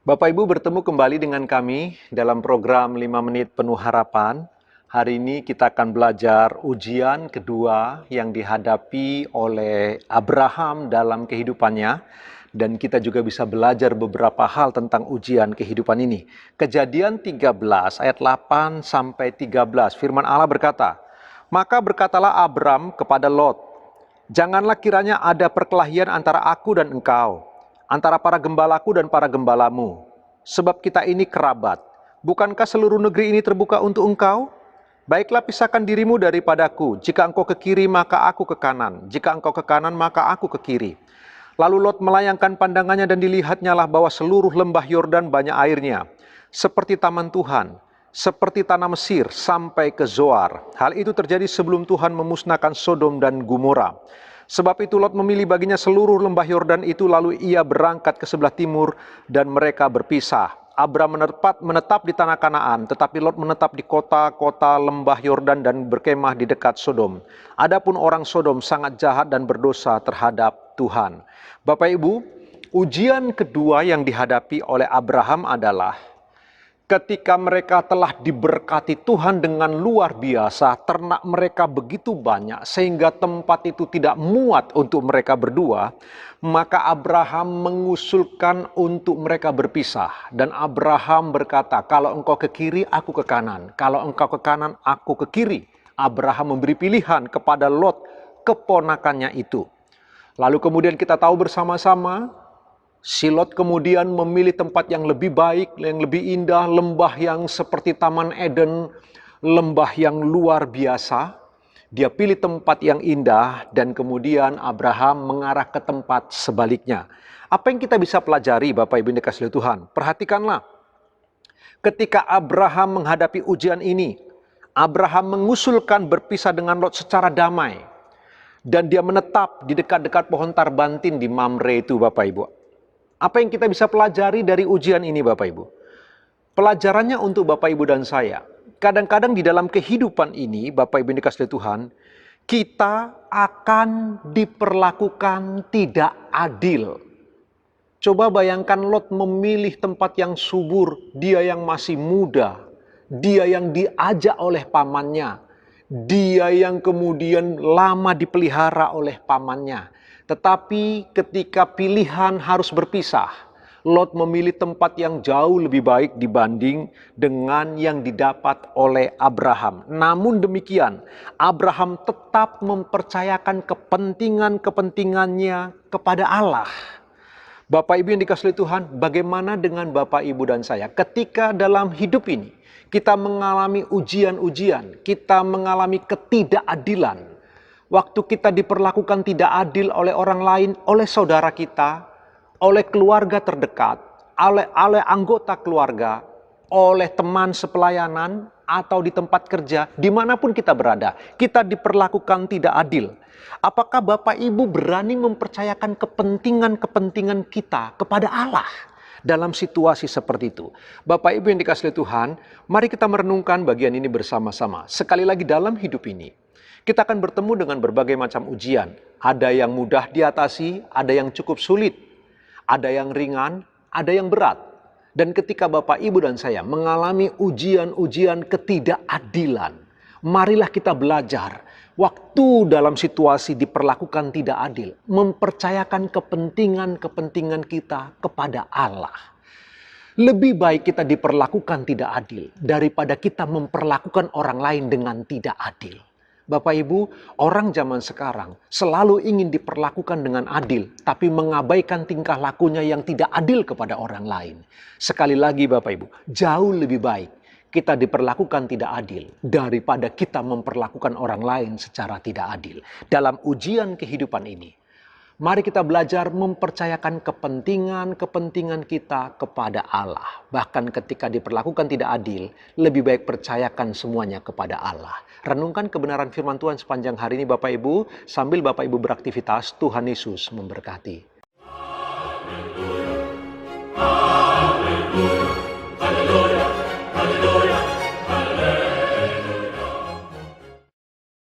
Bapak Ibu bertemu kembali dengan kami dalam program 5 menit penuh harapan. Hari ini kita akan belajar ujian kedua yang dihadapi oleh Abraham dalam kehidupannya. Dan kita juga bisa belajar beberapa hal tentang ujian kehidupan ini. Kejadian 13 ayat 8 sampai 13, firman Allah berkata, "Maka berkatalah Abram kepada Lot, janganlah kiranya ada perkelahian antara aku dan engkau, antara para gembalaku dan para gembalamu. Sebab kita ini kerabat. Bukankah seluruh negeri ini terbuka untuk engkau? Baiklah pisahkan dirimu daripadaku. Jika engkau ke kiri, maka aku ke kanan. Jika engkau ke kanan, maka aku ke kiri." Lalu Lot melayangkan pandangannya dan dilihatnya lah bahwa seluruh lembah Yordan banyak airnya, seperti taman Tuhan, seperti tanah Mesir sampai ke Zoar. Hal itu terjadi sebelum Tuhan memusnahkan Sodom dan Gomora. Sebab itu Lot memilih baginya seluruh lembah Yordan itu, lalu ia berangkat ke sebelah timur dan mereka berpisah. Abram menetap di tanah Kanaan, tetapi Lot menetap di kota-kota lembah Yordan dan berkemah di dekat Sodom. Adapun orang Sodom sangat jahat dan berdosa terhadap Tuhan. Bapak Ibu, ujian kedua yang dihadapi oleh Abraham adalah ketika mereka telah diberkati Tuhan dengan luar biasa, ternak mereka begitu banyak sehingga tempat itu tidak muat untuk mereka berdua, maka Abraham mengusulkan untuk mereka berpisah. Dan Abraham berkata, kalau engkau ke kiri, aku ke kanan. Kalau engkau ke kanan, aku ke kiri. Abraham memberi pilihan kepada Lot, keponakannya itu. Lalu kemudian kita tahu bersama-sama, si Lot kemudian memilih tempat yang lebih baik, yang lebih indah, lembah yang seperti Taman Eden, lembah yang luar biasa. Dia pilih tempat yang indah dan kemudian Abraham mengarah ke tempat sebaliknya. Apa yang kita bisa pelajari Bapak Ibu yang dikasihi Tuhan? Perhatikanlah, ketika Abraham menghadapi ujian ini, Abraham mengusulkan berpisah dengan Lot secara damai. Dan dia menetap di dekat-dekat pohon tarbantin di Mamre itu Bapak Ibu. Apa yang kita bisa pelajari dari ujian ini Bapak Ibu? Pelajarannya untuk Bapak Ibu dan saya. Kadang-kadang di dalam kehidupan ini Bapak Ibu yang dikasihi Tuhan, kita akan diperlakukan tidak adil. Coba bayangkan Lot memilih tempat yang subur, dia yang masih muda, dia yang diajak oleh pamannya, dia yang kemudian lama dipelihara oleh pamannya. Tetapi ketika pilihan harus berpisah, Lot memilih tempat yang jauh lebih baik dibanding dengan yang didapat oleh Abraham. Namun demikian, Abraham tetap mempercayakan kepentingannya kepada Allah. Bapak Ibu yang dikasihi Tuhan, bagaimana dengan Bapak Ibu dan saya ketika dalam hidup ini kita mengalami ujian-ujian, kita mengalami ketidakadilan. Waktu kita diperlakukan tidak adil oleh orang lain, oleh saudara kita, oleh keluarga terdekat, oleh anggota keluarga, oleh teman sepelayanan, atau di tempat kerja, dimanapun kita berada, kita diperlakukan tidak adil. Apakah Bapak Ibu berani mempercayakan kepentingan-kepentingan kita kepada Allah dalam situasi seperti itu? Bapak Ibu yang dikasihi Tuhan, mari kita merenungkan bagian ini bersama-sama. Sekali lagi dalam hidup ini, kita akan bertemu dengan berbagai macam ujian. Ada yang mudah diatasi, ada yang cukup sulit, ada yang ringan, ada yang berat. Dan ketika Bapak, Ibu, dan saya mengalami ujian-ujian ketidakadilan, marilah kita belajar waktu dalam situasi diperlakukan tidak adil, mempercayakan kepentingan-kepentingan kita kepada Allah. Lebih baik kita diperlakukan tidak adil daripada kita memperlakukan orang lain dengan tidak adil. Bapak Ibu, orang zaman sekarang selalu ingin diperlakukan dengan adil, tapi mengabaikan tingkah lakunya yang tidak adil kepada orang lain. Sekali lagi Bapak Ibu, jauh lebih baik kita diperlakukan tidak adil daripada kita memperlakukan orang lain secara tidak adil. Dalam ujian kehidupan ini, mari kita belajar mempercayakan kepentingan kita kepada Allah. Bahkan ketika diperlakukan tidak adil, lebih baik percayakan semuanya kepada Allah. Renungkan kebenaran firman Tuhan sepanjang hari ini Bapak Ibu, sambil Bapak Ibu beraktivitas. Tuhan Yesus memberkati.